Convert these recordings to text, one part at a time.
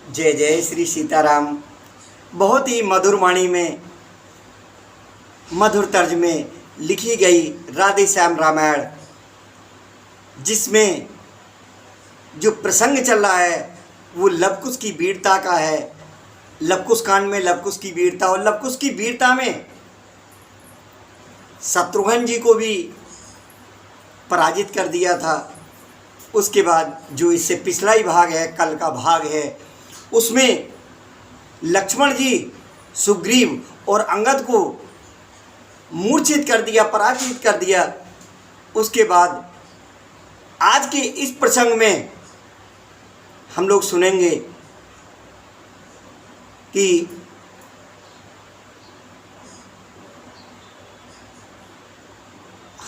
जय जय श्री सीताराम। बहुत ही मधुर वाणी में, मधुर तर्ज में लिखी गई राधे श्याम रामायण, जिसमें जो प्रसंग चल रहा है वो लवकुश की वीरता का है। लवकुश कांड में लवकुश की वीरता, और लवकुश की वीरता में शत्रुघ्न जी को भी पराजित कर दिया था। उसके बाद जो इससे पिछला ही भाग है, कल का भाग है, उसमें लक्ष्मण जी सुग्रीव और अंगद को मूर्छित कर दिया, पराजित कर दिया। उसके बाद आज के इस प्रसंग में हम लोग सुनेंगे कि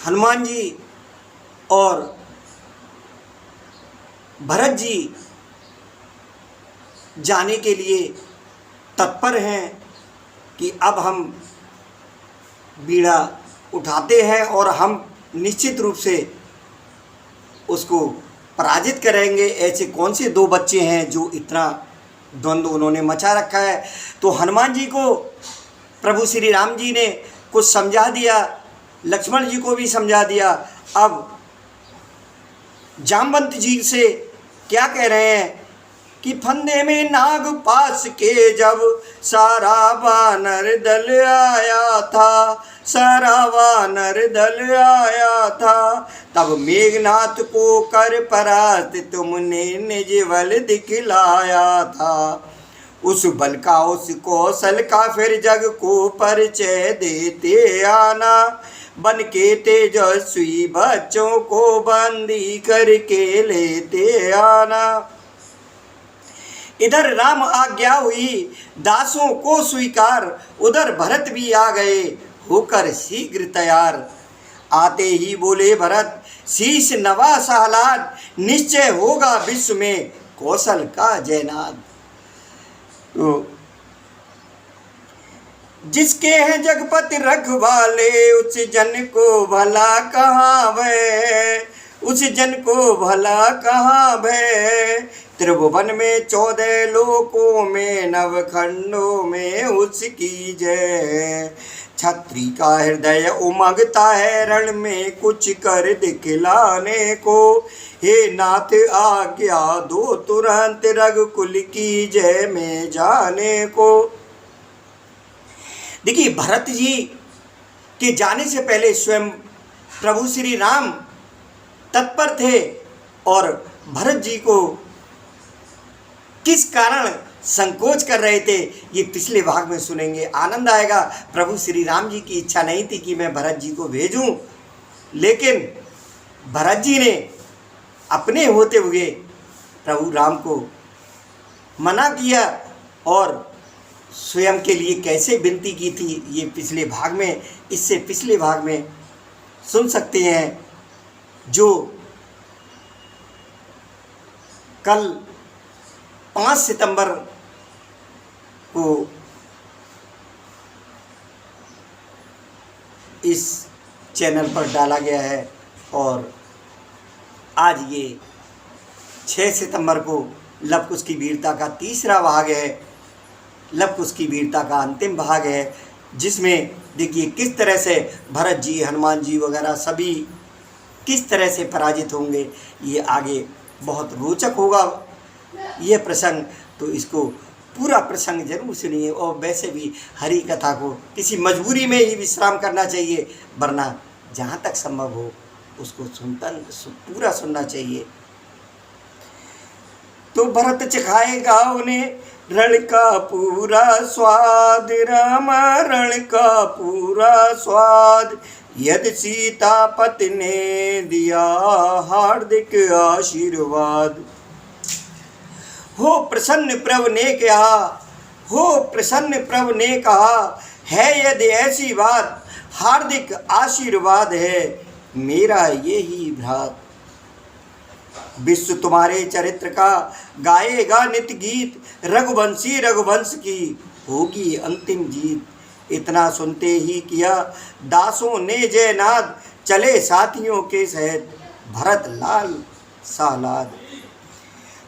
हनुमान जी और भरत जी जाने के लिए तत्पर हैं कि अब हम बीड़ा उठाते हैं और हम निश्चित रूप से उसको पराजित करेंगे। ऐसे कौन से दो बच्चे हैं जो इतना द्वंद्व उन्होंने मचा रखा है। तो हनुमान जी को प्रभु श्री राम जी ने कुछ समझा दिया, लक्ष्मण जी को भी समझा दिया। अब जामवंत जी से क्या कह रहे हैं कि फंदे में नाग पास के जब सारा वानर दल आया था, सारा वानर दल आया था, तब मेघनाथ को कर परास्त तुमने निज बल दिखलाया था। उस बल का, उस कौशल का फिर जग को परिचय देते आना, बन के तेजस्वी बच्चों को बंदी करके लेते आना। इधर राम आज्ञा हुई दासों को स्वीकार, उधर भरत भी आ गए होकर शीघ्र तैयार। आते ही बोले भरत शीश नवा सहलाद, निश्चय होगा विश्व में कौशल का जयनाद। तो जिसके हैं जगपति रखवाले, उस जन को भला कहाँ भय, उस जन को भला कहाँ भय। त्रिभुवन में 14 लोकों में, नवखंडों में उसकी जय। छत्री का हृदय उमगता है रण में कुछ कर दिखलाने को, हे नाथ आज्ञा दो तुरंत रघुकुल की जय में जाने को। देखिए, भरत जी के जाने से पहले स्वयं प्रभु श्री राम तत्पर थे, और भरत जी को किस कारण संकोच कर रहे थे ये पिछले भाग में सुनेंगे, आनंद आएगा। प्रभु श्री राम जी की इच्छा नहीं थी कि मैं भरत जी को भेजूं, लेकिन भरत जी ने अपने होते हुए प्रभु राम को मना किया और स्वयं के लिए कैसे विनती की थी ये पिछले भाग में, इससे पिछले भाग में सुन सकते हैं। जो कल 5 सितंबर को इस चैनल पर डाला गया है, और आज ये 6 सितंबर को लवकुश की वीरता का तीसरा भाग है, लवकुश की वीरता का अंतिम भाग है, जिसमें देखिए किस तरह से भरत जी, हनुमान जी वगैरह सभी किस तरह से पराजित होंगे। ये आगे बहुत रोचक होगा ये प्रसंग, तो इसको पूरा प्रसंग जरूर सुनिए। और वैसे भी हरि कथा को किसी मजबूरी में ही विश्राम करना चाहिए, वरना जहाँ तक संभव हो उसको पूरा सुनना चाहिए। तो भरत चखाएगा उन्हें रण का पूरा स्वाद, राम रण का पूरा स्वाद, यदि सीतापति ने दिया हार्दिक आशीर्वाद। हो प्रसन्न प्रभु ने कहा, हो प्रसन्न प्रभु ने कहा, है यदि ऐसी बात हार्दिक आशीर्वाद है मेरा यही भ्रात। विश्व तुम्हारे चरित्र का गाएगा नित गीत, रघुवंशी रघुवंश की होगी अंतिम जीत। इतना सुनते ही किया दासों ने जयनाद, चले साथियों के सहित भरत लाल सालाद।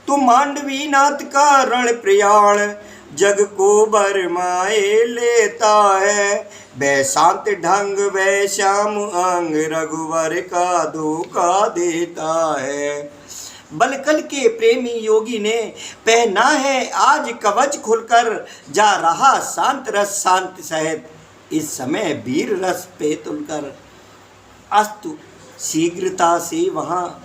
तो मांडवी नाथ का रण प्रयाण जग को बरमाए लेता है। वह शांत ढंग वह श्याम अंग रघुवर का धोखा देता है। बलकल के प्रेमी योगी ने पहना है आज कवच खुलकर, जा रहा शांत रस शांत सहित इस समय वीर रस पे तुलकर। अस्तु शीघ्रता से वहाँ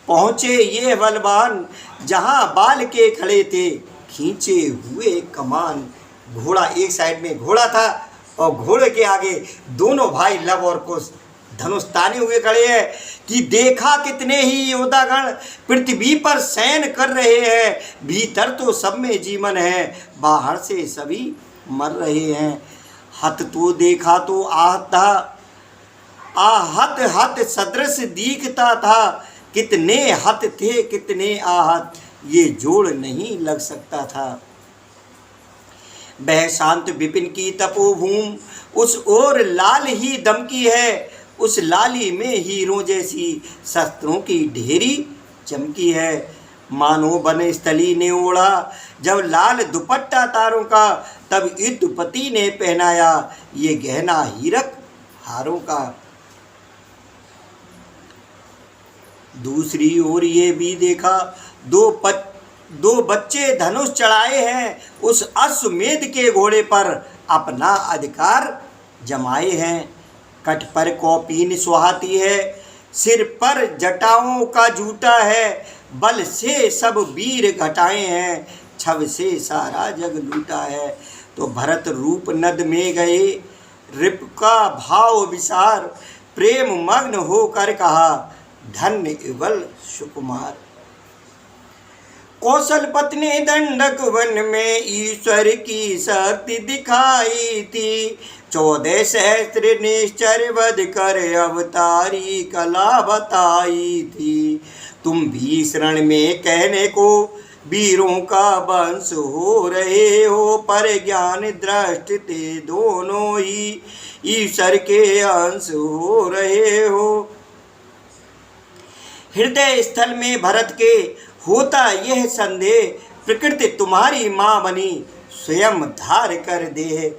पहुँचे ये बलवान, जहाँ बाल के खड़े थे खींचे हुए कमान। घोड़ा एक साइड में घोड़ा था और घोड़े के आगे दोनों भाई लव और कुश धनुष ताने हुए खड़े हैं कि देखा कितने ही योद्धागण पृथ्वी पर शयन कर रहे हैं। भीतर तो सब में जीवन है, बाहर से सभी मर रहे हैं। हत तो देखा तो आहत था, आहत हत सदृश दिखता था। कितने हत थे कितने आहत, ये जोड़ नहीं लग सकता था। वह शांत विपिन की तपोभूम उस ओर लाल ही दमकी है। उस लाली में हीरों जैसी शस्त्रों की ढेरी चमकी है। मानो वन स्थली ने ओढ़ा जब लाल दुपट्टा तारों का, तब युद्धपति ने पहनाया ये गहना हीरक हारों का। दूसरी ओर ये भी देखा दो बच्चे धनुष चढ़ाए हैं, उस अश्वमेध के घोड़े पर अपना अधिकार जमाए हैं। कट पर कौपीन सुहाती है, सिर पर जटाओं का जूटा है। बल से सब वीर घटाए हैं, छव से सारा जग लूटा है। तो भरत रूप नद में गए रिप का भाव विसार, प्रेम मग्न होकर कहा धन्य इवल सुकुमार। कौशल पत्नी दंडक वन में ईश्वर की शक्ति दिखाई थी। 14 सहस्त्र निश्चर वध कर अवतारी कला बताई थी। तुम भी शरण में कहने को वीरों का वंश हो रहे हो, पर ज्ञान दृष्टि ते दोनों ही ईश्वर के अंश हो रहे हो। हृदय स्थल में भरत के होता यह संदेह, प्रकृति तुम्हारी माँ बनी स्वयं धार कर दे।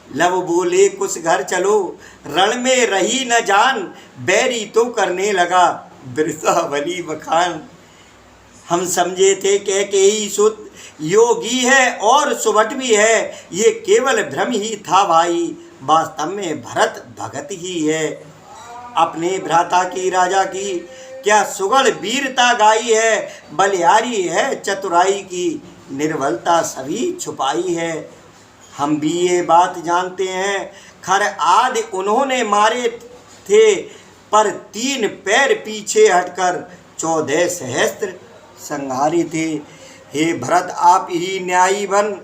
लव बोले कुछ घर चलो, रण में रही न जान, बैरी तो करने लगा बिरसावली बखान। हम समझे थे कैकेयी सुत योगी है और सुभट भी है, ये केवल भ्रम ही था भाई, वास्तव में भरत भगत ही है। अपने भ्राता की राजा की क्या सुगढ़ वीरता गाई है, बलिहारी है चतुराई की, निर्बलता सभी छुपाई है। हम भी ये बात जानते हैं, खर आदि उन्होंने मारे थे, पर 3 पैर पीछे हटकर 14 सहस्त्र संहारी थे। हे भरत आप ही न्यायी बन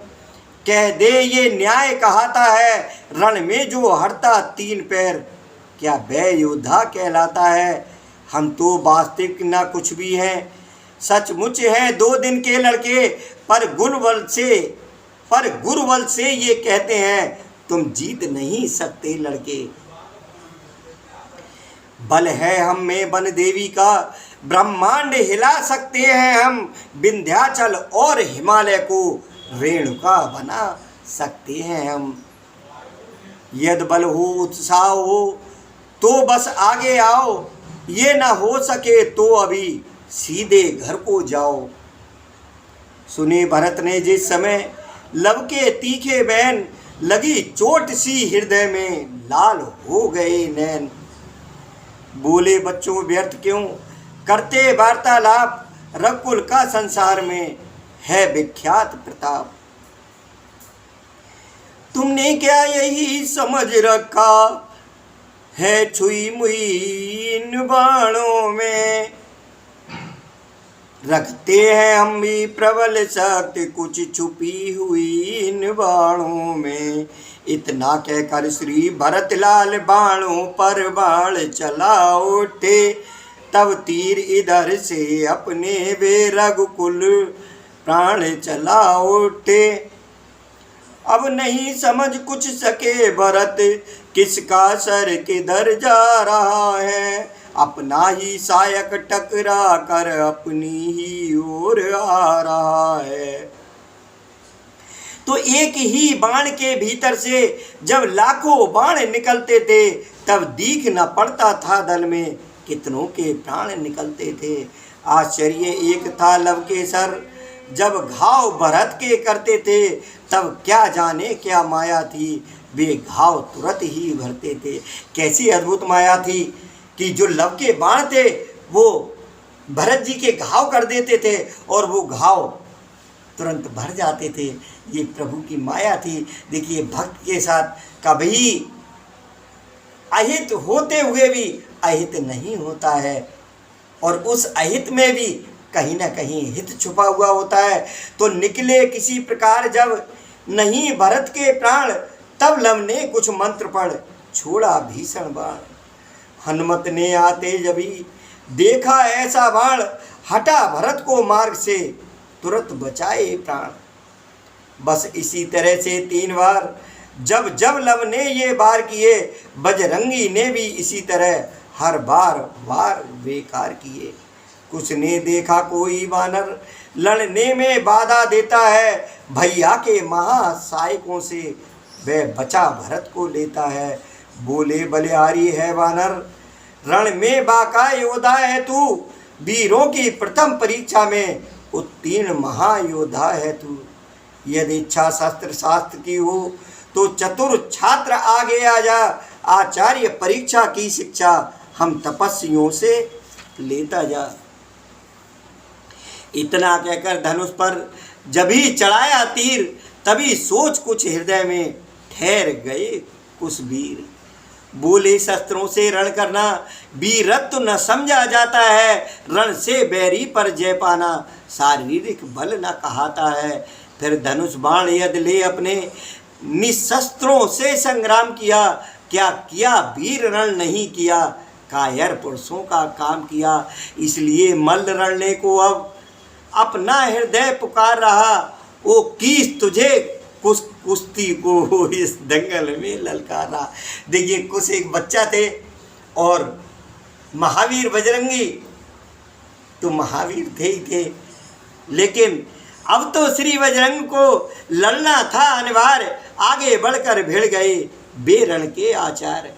कह दे ये न्याय कहाता है, रण में जो हटता 3 पैर क्या वह योद्धा कहलाता है। हम तो वास्तविक न कुछ भी हैं, सचमुच हैं 2 दिन के लड़के, पर गुरुबल से ये कहते हैं तुम जीत नहीं सकते लड़के। बल है हम में वन देवी का, ब्रह्मांड हिला सकते हैं हम, विंध्याचल और हिमालय को रेणुका बना सकते हैं हम। यदि बल हो उत्साह हो तो बस आगे आओ, ये ना हो सके तो अभी सीधे घर को जाओ। सुने भरत ने जिस समय लब के तीखे बैन, लगी चोट सी हृदय में लाल हो गए नैन। बोले बच्चों व्यर्थ क्यों करते वार्तालाप, रघुकुल का संसार में है विख्यात प्रताप। तुमने क्या यही समझ रखा है छुई मुई इन बाणों में, रखते हैं हम भी प्रबल शक्ति कुछ छुपी हुई इन बाणों में। इतना कहकर श्री भरतलाल बाणों पर बाण चला उठे, तब तीर इधर से अपने वे रघुकुल प्राण चला उठे। अब नहीं समझ कुछ सके भरत किसका सर किधर जा रहा है, अपना ही सायक टकरा कर अपनी ही ओर आ रहा है। तो एक ही बाण के भीतर से जब लाखों बाण निकलते थे, तब दीख न पड़ता था दल में कितनों के प्राण निकलते थे। आश्चर्य एक था लव के सर, जब घाव भरत के करते थे, तब क्या जाने क्या माया थी, वे घाव तुरंत ही भरते थे। कैसी अद्भुत माया थी कि जो लव के बाण थे वो भरत जी के घाव कर देते थे और वो घाव तुरंत भर जाते थे। ये प्रभु की माया थी। देखिए, भक्त के साथ कभी अहित होते हुए भी अहित नहीं होता है, और उस अहित में भी कहीं ना कहीं हित छुपा हुआ होता है। तो निकले किसी प्रकार जब नहीं भरत के प्राण, तब लव ने कुछ मंत्र पढ़ छोड़ा भीषण बाण। हनुमत ने आते जभी देखा ऐसा बाण, हटा भरत को मार्ग से तुरंत बचाए प्राण। बस इसी तरह से 3 बार जब जब लव ने ये बार किए, बजरंगी ने भी इसी तरह हर बार वार बेकार किए। कुछ ने देखा कोई वानर लड़ने में बाधा देता है, भैया के महासायकों से वह बचा भरत को लेता है। बोले बलिहारी है वानर, रण में बाका योद्धा है तू, वीरों की प्रथम परीक्षा में उत्तीर्ण महायोद्धा है तू। यदि इच्छा शस्त्र शास्त्र की हो तो चतुर छात्र आगे आ जा, आचार्य परीक्षा की शिक्षा हम तपस्वियों से लेता जा। इतना कहकर धनुष पर जभी चढ़ाया तीर, तभी सोच कुछ हृदय में ठहर गए कुछ वीर। बोले शस्त्रों से रण करना वीरत्व न समझा जाता है, रण से बैरी पर जय पाना शारीरिक बल न कहाता है। फिर धनुष बाण यदि ले अपने निशस्त्रों से संग्राम किया, क्या किया वीर रण नहीं किया, कायर पुरुषों का काम किया। इसलिए मल्ल रणने को अब अपना हृदय पुकार रहा, ओ कीस तुझे कुश्ती को इस दंगल में ललकारा। देखिए, कुछ एक बच्चा थे और महावीर बजरंगी तो महावीर थे ही थे, लेकिन अब तो श्री बजरंग को लड़ना था अनिवार्य। आगे बढ़कर भिड़ गए बेरण के आचार,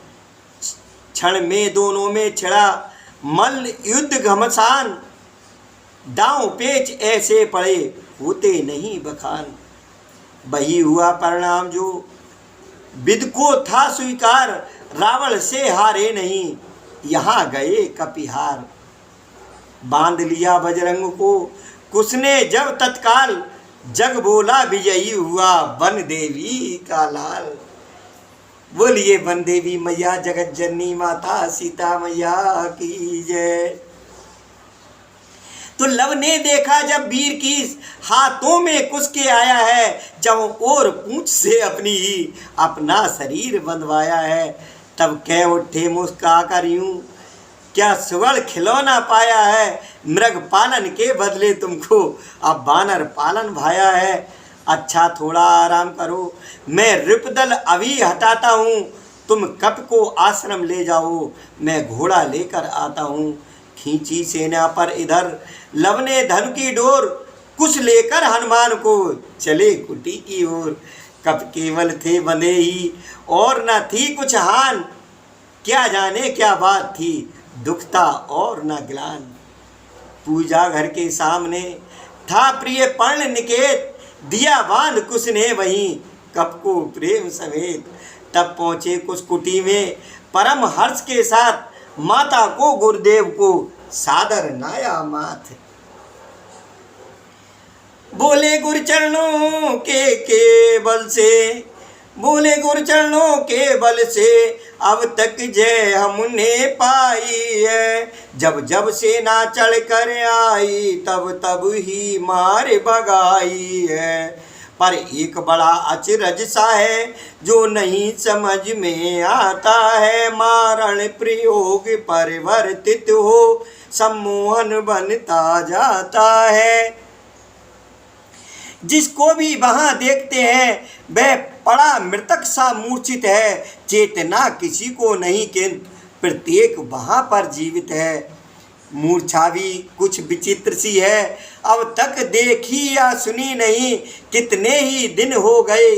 क्षण में दोनों में छिड़ा मल्ल युद्ध घमसान। दांव पेच ऐसे पड़े होते नहीं बखान, वही हुआ परिणाम जो विद को था स्वीकार। रावण से हारे नहीं, यहाँ गए कपिहार। बांध लिया बजरंग को कुछ ने जब तत्काल, जग बोला विजयी हुआ वन देवी का लाल। बोलिए वन देवी मैया जगत जननी माता सीता मैया की जय। तो लव ने देखा जब वीर की हाथों में कुछ के आया है, जब और पूंछ से अपनी ही अपना शरीर बंधवाया है, तब कह उठे मुस्का कर यूं, क्या सुवर्ण खिलौना पाया है, मृग पालन के बदले तुमको अब बानर पालन भाया है। अच्छा थोड़ा आराम करो, मैं रिपुदल अभी हटाता हूँ, तुम कप को आश्रम ले जाओ, मैं घोड़ा लेकर आता हूँ। खींची सेना पर इधर लव ने धन की डोर, कुछ लेकर हनुमान को चले कुटी की ओर। कप केवल थे बंधे ही और न थी कुछ हान, क्या जाने क्या बात थी दुखता और न ग्लान। पूजा घर के सामने था प्रिय पर्ण निकेत, दिया बांध कुछ ने वहीं कप को प्रेम समेत। तब पहुँचे कुछ कुटी में परम हर्ष के साथ, माता को गुरुदेव को सादर नाया माथ। बोले गुरु चरणों के बल से, बोले गुरु चरणों के बल से अब तक जय हमने पाई है। जब जब सेना चढ़ कर आई तब तब ही मार भगाई है। पर एक बड़ा अचरज सा है जो नहीं समझ में आता है, मारण प्रयोग परिवर्तित हो सम्मोहन बनता जाता है। जिसको भी वहां देखते हैं वह पड़ा मृतक सा मूर्छित है, चेतना किसी को नहीं किंतु प्रत्येक वहाँ पर जीवित है। मूर्छा भी कुछ विचित्र सी है, अब तक देखी या सुनी नहीं, कितने ही दिन हो गए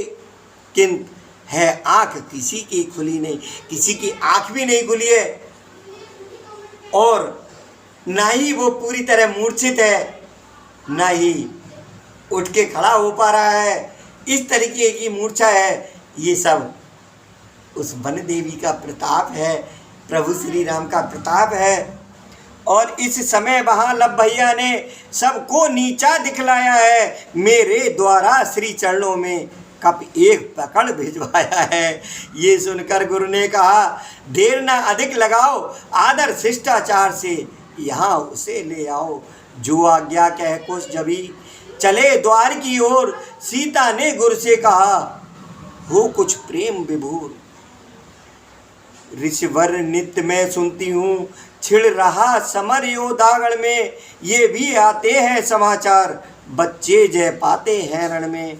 किंतु है आँख किसी की खुली नहीं। किसी की आँख भी नहीं खुली है और ना ही वो पूरी तरह मूर्छित है, ना ही उठ के खड़ा हो पा रहा है। इस तरीके की मूर्छा है। ये सब उस वन देवी का प्रताप है, प्रभु श्री राम का प्रताप है। और इस समय वहाँ लब भैया ने सबको नीचा दिखलाया है, मेरे द्वारा श्री चरणों में कप एक पकड़ भिजवाया है। ये सुनकर गुरु ने कहा, देर ना अधिक लगाओ, आदर शिष्टाचार से यहाँ उसे ले आओ। जो आज्ञा कह कुछ जभी चले द्वार की ओर, सीता ने गुरु से कहा, हो कुछ प्रेम विभोर। ऋषिवर नित्य मैं सुनती हूँ, छिड़ रहा समर योदागढ़ में, ये भी आते हैं समाचार, बच्चे जय पाते हैं रण में।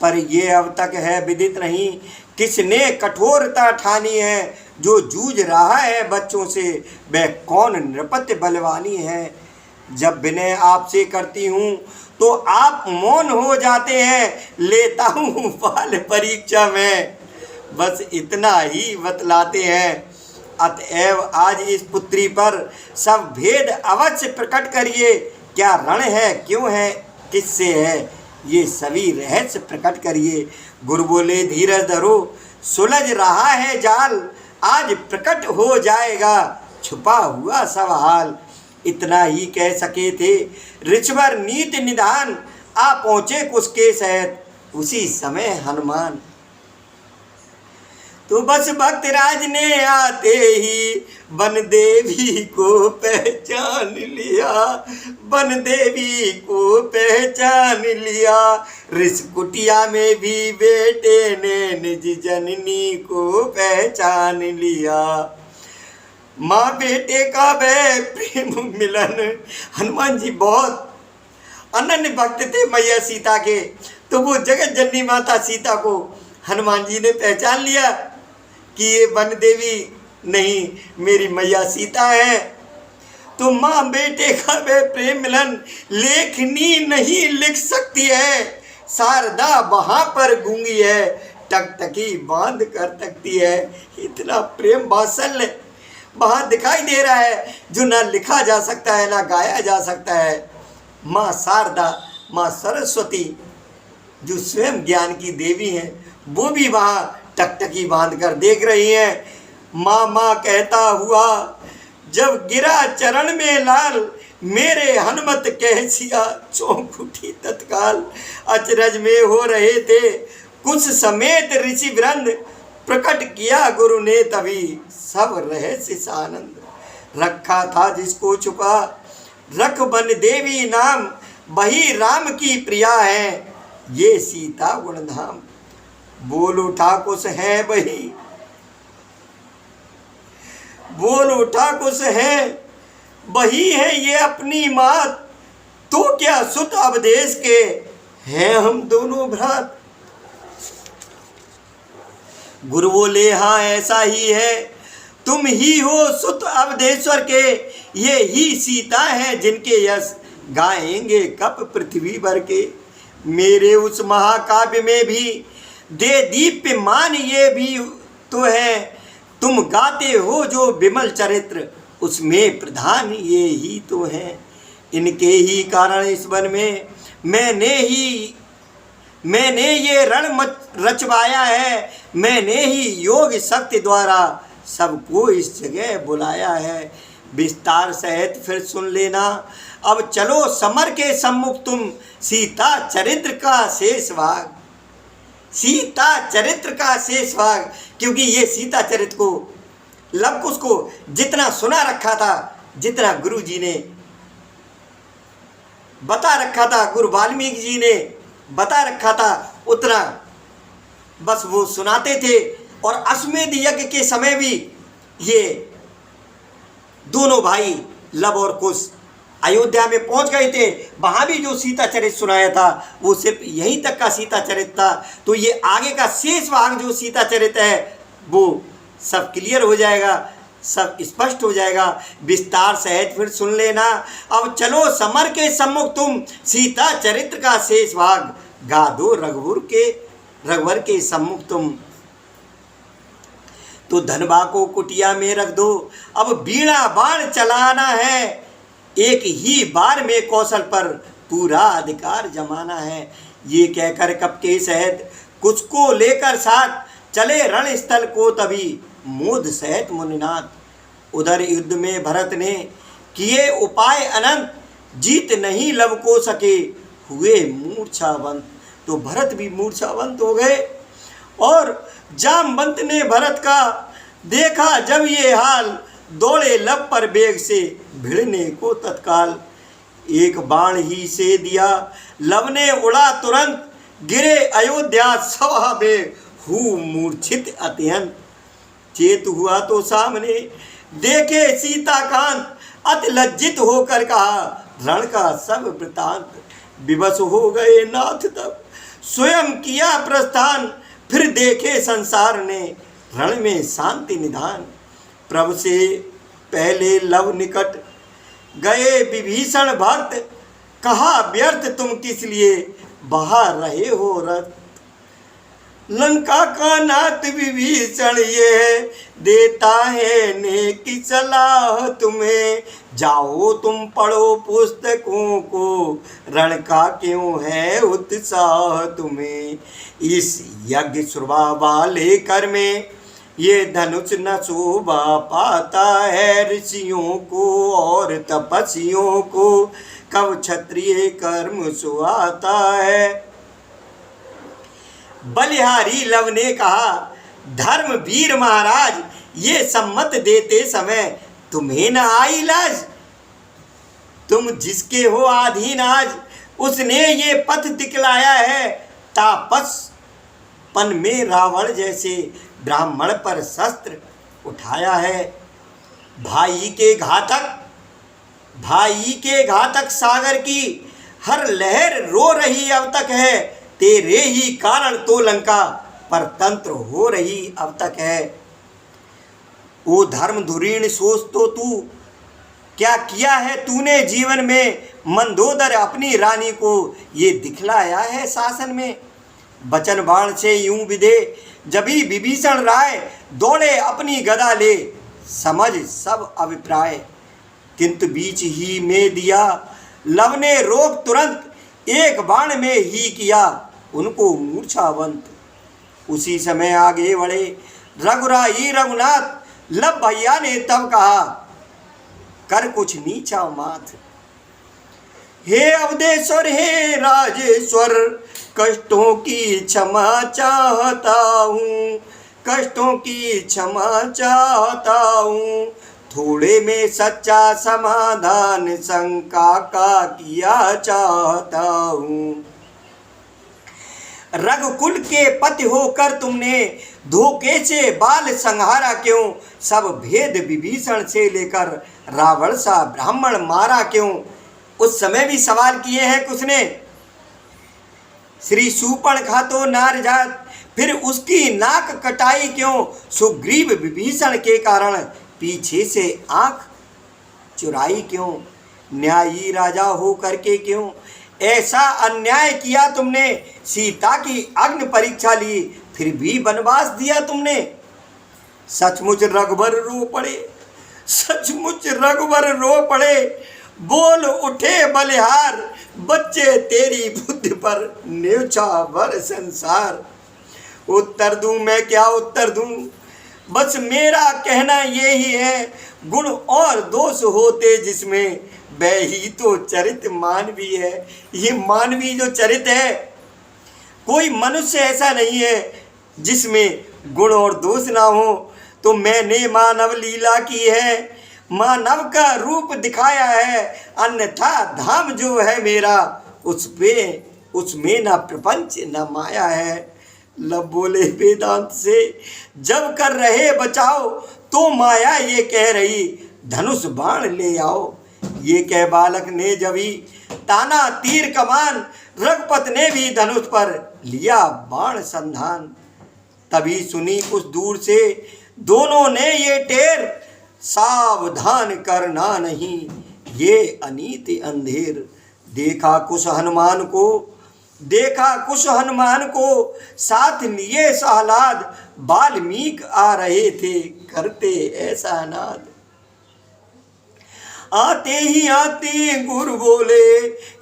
पर ये अब तक है विदित नहीं, किसने कठोरता ठानी है, जो जूझ रहा है बच्चों से, वह कौन नृपति बलवानी है। जब विनय आपसे करती हूँ तो आप मौन हो जाते हैं, लेता हूँ बाल परीक्षा में, बस इतना ही बतलाते हैं। अतएव आज इस पुत्री पर सब भेद अवश्य प्रकट करिए, क्या रण है, क्यों है, किससे है, ये सभी रहस्य प्रकट करिए। गुरु बोले, धीरज धरो, सुलझ रहा है जाल, आज प्रकट हो जाएगा छुपा हुआ सब हाल। इतना ही कह सके थे ऋषिवर नीत निधान, आ पहुँचे कुछ के सहित उसी समय हनुमान। तो बस भक्तराज ने आते ही वन देवी को पहचान लिया, वन देवी को पहचान लिया। ऋषि कुटिया में भी बेटे ने निज जननी को पहचान लिया। माँ बेटे का वह प्रेम मिलन। हनुमान जी बहुत अनन्य भक्त थे मैया सीता के, तो वो जगत जननी माता सीता को हनुमान जी ने पहचान लिया कि ये वन देवी नहीं, मेरी मैया सीता है। तो माँ बेटे का वह प्रेम मिलन लेखनी नहीं लिख सकती है, शारदा वहाँ पर गूंगी है, टकटकी बांध कर तकती है। इतना प्रेम वात्सल्य वहाँ दिखाई दे रहा है जो ना लिखा जा सकता है, ना गाया जा सकता है। माँ शारदा, माँ सरस्वती जो स्वयं ज्ञान की देवी हैं, वो भी वहाँ टकटकी बांध कर देख रही हैं। माँ माँ कहता हुआ जब गिरा चरण में लाल, मेरे हनुमत कह सिया चौंक उठी तत्काल। अचरज में हो रहे थे कुछ समेत ऋषि वृंद, प्रकट किया गुरु ने तभी सब रहस्य सानंद। रखा था जिसको छुपा, रख वन देवी नाम, वही राम की प्रिया है, ये सीता गुणधाम। बोल उठा कुछ है वही, बोल उठा कुछ है वही है ये अपनी मात, तो क्या सुत अवदेश के हैं हम दोनों भ्रात। गुरु बोले, हाँ ऐसा ही है, तुम ही हो सुत अवधेश्वर के, ये ही सीता है जिनके यश गाएंगे कप पृथ्वी भर के। मेरे उस महाकाव्य में भी दे दीप्यमान ये भी तो है, तुम गाते हो जो विमल चरित्र, उसमें प्रधान ये ही तो है। इनके ही कारण इस वन में मैंने ये रण रचवाया है, मैंने ही योग शक्ति द्वारा सबको इस जगह बुलाया है। विस्तार सहित फिर सुन लेना, अब चलो समर के सम्मुख तुम, सीता चरित्र का शेष भाग, सीता चरित्र का शेष भाग। क्योंकि ये सीता चरित्र को लव कुश को जितना सुना रखा था, जितना गुरु जी ने बता रखा था, गुरु वाल्मीकि जी ने बता रखा था, उतना बस वो सुनाते थे। और अश्वमेध यज्ञ के समय भी ये दोनों भाई लव और कुश अयोध्या में पहुंच गए थे। वहाँ भी जो सीता चरित्र सुनाया था वो सिर्फ यहीं तक का सीता चरित्र था। तो ये आगे का शेष भाग जो सीता चरित्र है वो सब क्लियर हो जाएगा। सब स्पष्ट हो जाएगा। विस्तार सहित फिर सुन लेना। अब चलो समर के सम्मुख तुम सीता चरित्र का शेष भाग गा दो रघुवर के सम्मुख तुम। तो धनबा को कुटिया में रख दो, अब बीड़ा बाण चलाना है, एक ही बार में कौशल पर पूरा अधिकार जमाना है। ये कहकर कपके सहित कुछ को लेकर साथ चले रण स्थल को तभी मोद सहित मुनिनाथ। उधर युद्ध में भरत ने किए उपाय अनंत, जीत नहीं लव को सके हुए मूर्छावंत। तो भरत भी मूर्छावंत हो गए। और जामवंत ने भरत का देखा जब ये हाल, दौड़े लब पर बेग से भिड़ने को तत्काल। एक बाण ही से दिया लब ने उड़ा तुरंत, गिरे अयोध्या सभा में हूँ मूर्छित अत्यंत। चेत हुआ तो सामने देखे सीताकांत, अति लज्जित होकर कहा रण का सब वृतांत। विवश हो गए नाथ तब स्वयं किया प्रस्थान, फिर देखे संसार ने रण में शांति निधान। प्रभु से पहले लव निकट गए विभीषण भक्त, कहा व्यर्थ तुम किस लिए बहा रहे हो रथ। लंका का नाथ विभीषण ये देता है नेकी सलाह तुम्हें, जाओ तुम पढ़ो पुस्तकों को, रण का क्यों है उत्साह तुम्हें। इस यज्ञ सुरवा वाले कर में ये धनुष न शोभा पाता है, ऋषियों को और तपस्वियों को कब क्षत्रिय कर्म सुहाता है। बलिहारी लव ने कहा धर्म वीर महाराज, ये सम्मत देते समय तुम्हें न आई लाज। तुम जिसके हो आधीन आज, उसने ये पथ दिखलाया है। तापसपन में रावण जैसे ब्राह्मण पर शस्त्र उठाया है। भाई के घातक सागर की हर लहर रो रही अब तक है, तेरे ही कारण तो लंका परतंत्र हो रही अब तक है। ओ धर्म धुरीण सोच तो तू, क्या किया है तूने जीवन में, मंदोदर अपनी रानी को ये दिखलाया है शासन में। बचन बाण से यूं विधे जबी विभीषण राय, दौड़े अपनी गदा ले समझ सब अभिप्राय। किंतु बीच ही में दिया लव ने रोक तुरंत, एक बाण में ही किया उनको मूर्छावंत। उसी समय आगे बढ़े रघुराई रघुनाथ, लब भैया ने तब कहा कर कुछ नीचा माथ। हे अवधेश्वर हे राजेश्वर, कष्टों की क्षमा चाहता हूँ, कष्टों की क्षमा चाहता हूँ। थोड़े में सच्चा समाधान शंका का किया चाहता हूँ। रघुकुल के पति होकर तुमने धोखे से बाल संहारा क्यों, सब भेद विभीषण से लेकर रावण सा ब्राह्मण मारा क्यों। उस समय भी सवाल किए हैं कुछ ने। श्री शूर्पणखा तो नार जात, फिर उसकी नाक कटाई क्यों, सुग्रीव विभीषण के कारण पीछे से आंख चुराई क्यों। न्यायी राजा हो करके क्यों ऐसा अन्याय किया तुमने, सीता की अग्नि परीक्षा ली फिर भी वनवास दिया तुमने। सचमुच रघुवर रो पड़े, सचमुच रघुवर रो पड़े, बोल उठे बलिहार, बच्चे तेरी बुद्धि पर न्योछावर संसार। उत्तर दूं मैं क्या उत्तर दूं, बस मेरा कहना यही है, गुण और दोष होते जिसमें वह ही तो चरित मानवी है। ये मानवी जो चरित है, कोई मनुष्य ऐसा नहीं है जिसमें गुण और दोष ना हो। तो मैंने मानव लीला की है, मानव का रूप दिखाया है, अन्यथा धाम जो है मेरा उसमें ना प्रपंच ना माया है। लब बोले वेदांत से जब कर रहे बचाओ, तो माया ये कह रही धनुष बाण ले आओ। ये कह बालक ने जभी ताना तीर कमान, रघुपत ने भी धनुष पर लिया बाण संधान। तभी सुनी कुछ दूर से दोनों ने ये टेर, सावधान करना नहीं ये अनीति अंधेर। देखा कुछ हनुमान को साथ लिए सहलाद, वाल्मीकि आ रहे थे करते ऐसा नाद। आते गुरु बोले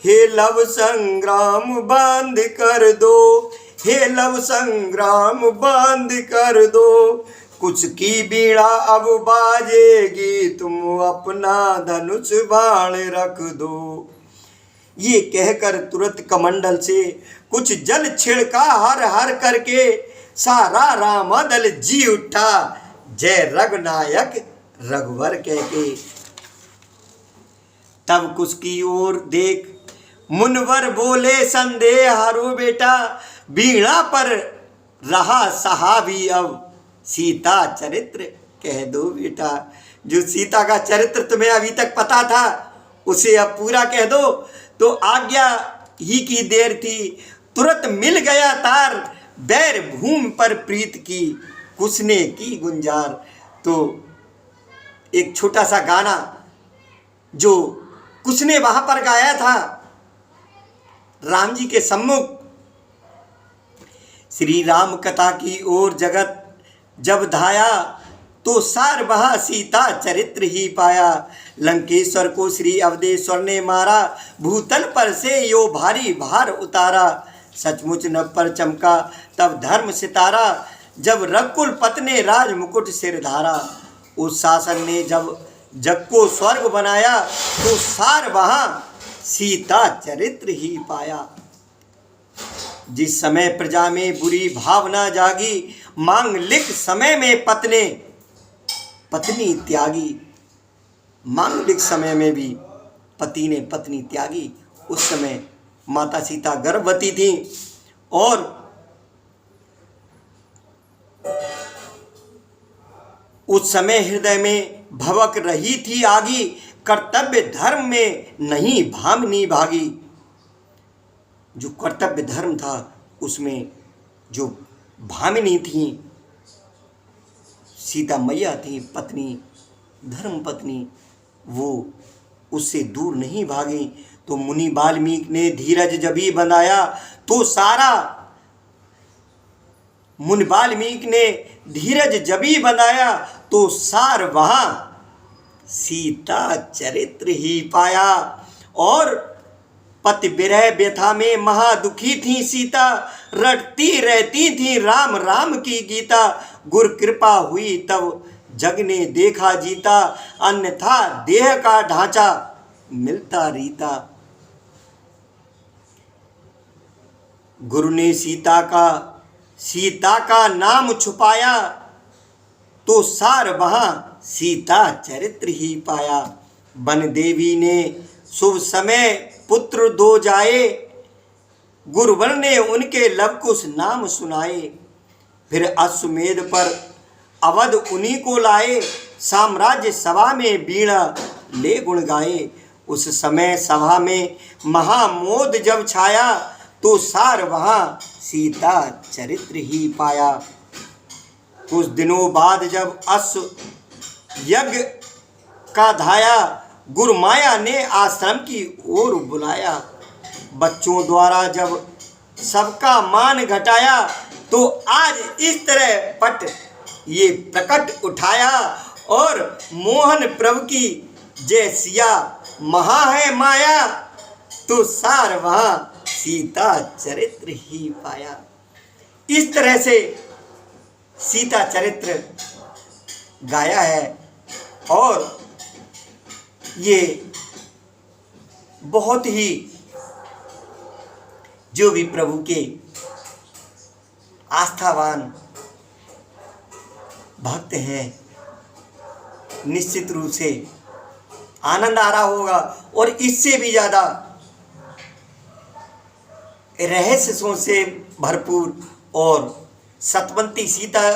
हे लव संग्राम बंद कर दो, हे लव संग्राम बंद कर दो। कुछ की बीड़ा अब बाजेगी, तुम अपना धनुष बाण रख दो। ये कहकर तुरंत कमंडल से कुछ जल छिड़का, हर हर करके सारा रामदल जी उठा, जय रघुनायक रघुवर कह के। तब कुछ की ओर देख मुनवर बोले संदेह हरो बेटा, बीणा पर रहा सहाबी अब सीता चरित्र कह दो बेटा। जो सीता का चरित्र तुम्हें अभी तक पता था उसे अब पूरा कह दो। तो आज्ञा ही की देर थी, तुरंत मिल गया तार, बैर भूमि पर प्रीत की कुसने की गुंजार। तो एक छोटा सा गाना जो कुसने वहां पर गाया था राम जी के सम्मुख। श्री राम कथा की ओर जगत जब धाया, तो सार वहाँ सीता चरित्र ही पाया। लंकेश्वर को श्री अवधेश्वर ने मारा, भूतल पर से यो भारी भार उतारा। सचमुच नभ पर चमका तब धर्म सितारा, जब रघुकुल पत ने राज मुकुट सिर धारा। उस शासन ने जब जग को स्वर्ग बनाया, तो सार वहाँ सीता चरित्र ही पाया। जिस समय प्रजा में बुरी भावना जागी, मांगलिक समय में पत्नी त्यागी। मांगलिक समय में भी पति ने पत्नी त्यागी। उस समय माता सीता गर्भवती थी और उस समय हृदय में भवक रही थी आगी, कर्तव्य धर्म में नहीं भामिनी भागी। जो कर्तव्य धर्म था उसमें जो भामिनी थी सीता मैया थी, पत्नी धर्म पत्नी, वो उससे दूर नहीं भागी। तो मुनि वाल्मीकि ने धीरज जभी बनाया, तो सारा मुनि वाल्मीकि ने धीरज जभी बनाया, तो सार वहाँ सीता चरित्र ही पाया। और पति विरह व्यथा में महादुखी थी सीता, रटती रहती थी राम राम की गीता। गुर कृपा हुई तब जग ने देखा जीता, अन्यथा देह का ढांचा मिलता रीता। गुरु ने सीता का नाम छुपाया, तो सार वहाँ सीता चरित्र ही पाया। वन देवी ने शुभ समय पुत्र दो जाए, गुरुवर ने उनके लवकुश नाम सुनाए। फिर अश्वमेध पर अवध उन्हीं को लाए, साम्राज्य सभा में बीणा ले गुण गाए। उस समय सभा में महामोद जब छाया, तो सार वहाँ सीता चरित्र ही पाया। कुछ दिनों बाद जब अश्व यज्ञ का धाया, गुरुमाया ने आश्रम की ओर बुलाया। बच्चों द्वारा जब सबका मान घटाया, तो आज इस तरह पट ये प्रकट उठाया। और मोहन प्रभु की जय सिया महा है माया, तो सार वहाँ सीता चरित्र ही पाया। इस तरह से सीता चरित्र गाया है। और ये बहुत ही जो भी प्रभु के आस्थावान भक्त हैं, निश्चित रूप से आनंद आ रहा होगा। और इससे भी ज़्यादा रहस्यों से भरपूर और सतवंती सीता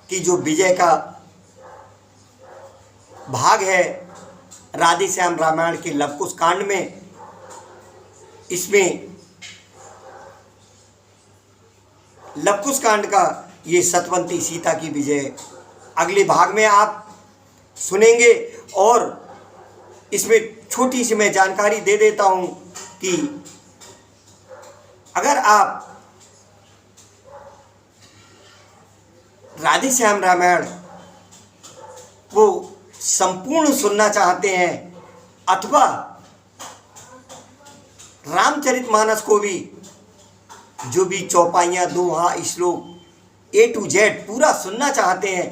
की जो विजय का भाग है राधे श्याम रामायण के लवकुश कांड में, इसमें लवकुश कांड का ये सतवंती सीता की विजय अगले भाग में आप सुनेंगे। और इसमें छोटी सी मैं जानकारी दे देता हूँ कि अगर आप राधे श्याम रामायण को संपूर्ण सुनना चाहते हैं अथवा रामचरितमानस को भी जो भी चौपाइयाँ, दोहा, श्लोक A to Z पूरा सुनना चाहते हैं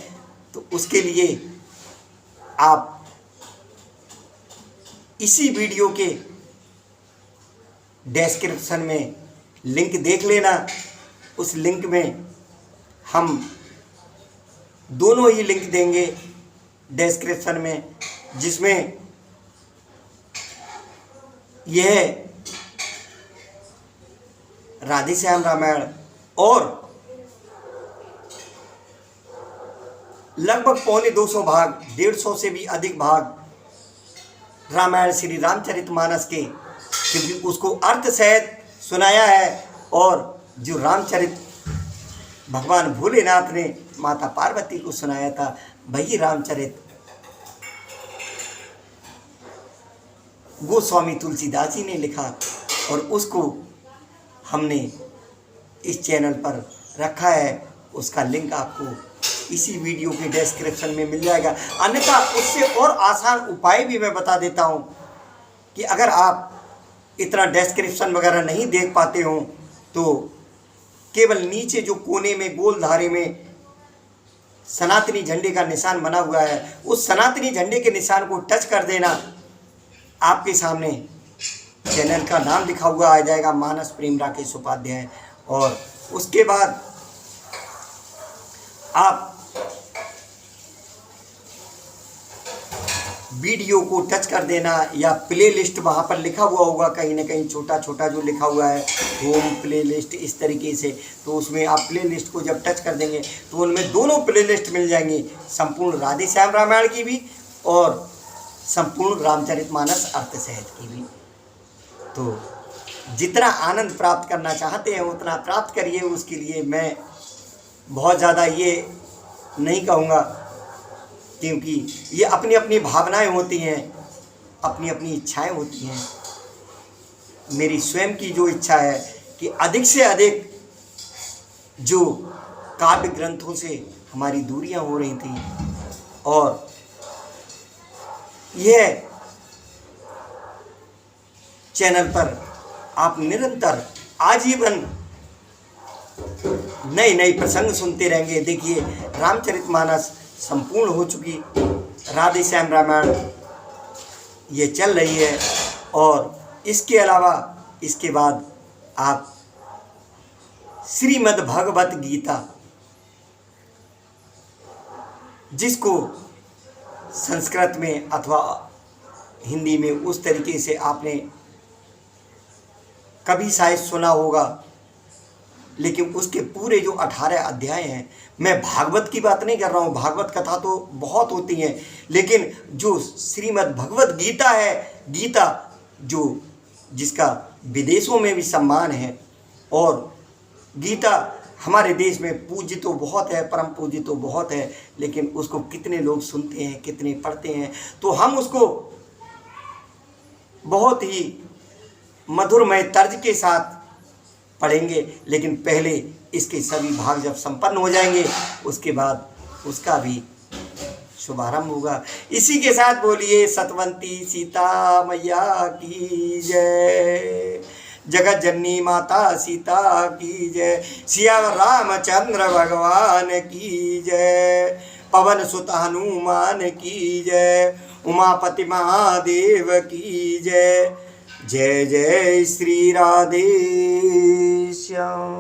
तो उसके लिए आप इसी वीडियो के डिस्क्रिप्शन में लिंक देख लेना। उस लिंक में हम दोनों ही लिंक देंगे डिस्क्रिप्शन में, जिसमें यह राधे श्याम रामायण और लगभग 250 भाग, 150 से भी अधिक भाग रामायण श्री रामचरितमानस के, क्योंकि उसको अर्थ सहित सुनाया है। और जो रामचरित भगवान भोलेनाथ ने माता पार्वती को सुनाया था, वही रामचरित गोस्वामी तुलसीदास जी ने लिखा और उसको हमने इस चैनल पर रखा है। उसका लिंक आपको इसी वीडियो के डिस्क्रिप्शन में मिल जाएगा। अन्यथा उससे और आसान उपाय भी मैं बता देता हूं कि अगर आप इतना डिस्क्रिप्शन वगैरह नहीं देख पाते हो तो केवल नीचे जो कोने में गोल धारे में सनातनी झंडे का निशान बना हुआ है, उस सनातनी झंडे के निशान को टच कर देना। आपके सामने चैनल का नाम लिखा हुआ आ जाएगा, मानस प्रेम राकेश उपाध्याय। और उसके बाद आप वीडियो को टच कर देना या प्ले लिस्ट वहाँ पर लिखा हुआ होगा कहीं ना कहीं, छोटा छोटा जो लिखा हुआ है होम प्ले लिस्ट इस तरीके से, तो उसमें आप प्ले लिस्ट को जब टच कर देंगे तो उनमें दोनों प्ले लिस्ट मिल जाएंगी, संपूर्ण राधे श्याम रामायण की भी और संपूर्ण रामचरितमानस अर्थ सहित की भी। तो जितना आनंद प्राप्त करना चाहते हैं उतना प्राप्त करिए। उसके लिए मैं बहुत ज़्यादा ये नहीं कहूँगा, क्योंकि ये अपनी अपनी भावनाएं होती हैं, अपनी अपनी इच्छाएं होती हैं। मेरी स्वयं की जो इच्छा है कि अधिक से अधिक जो काव्य ग्रंथों से हमारी दूरियां हो रही थी और यह चैनल पर आप निरंतर आजीवन नए नए प्रसंग सुनते रहेंगे। देखिए रामचरितमानस संपूर्ण हो चुकी, राधे श्याम रामायण ये चल रही है और इसके अलावा इसके बाद आप श्रीमद् भगवत गीता, जिसको संस्कृत में अथवा हिंदी में उस तरीके से आपने कभी शायद सुना होगा, लेकिन उसके पूरे जो 18 अध्याय हैं, मैं भागवत की बात नहीं कर रहा हूँ, भागवत कथा तो बहुत होती हैं, लेकिन जो श्रीमद् भगवत गीता है, गीता जो जिसका विदेशों में भी सम्मान है और गीता हमारे देश में पूज्य तो बहुत है, परम पूज्य तो बहुत है, लेकिन उसको कितने लोग सुनते हैं, कितने पढ़ते हैं। तो हम उसको बहुत ही मधुरमय तर्ज के साथ पढ़ेंगे, लेकिन पहले इसके सभी भाग जब संपन्न हो जाएंगे उसके बाद उसका भी शुभारंभ होगा। इसी के साथ बोलिए सतवंती सीता मैया की जय, जगत जननी माता सीता की जय, सिया रामचंद्र भगवान की जय, पवन सुत हनुमान की जय, उमापति महादेव की जय। जय जय श्री राधे श्याम।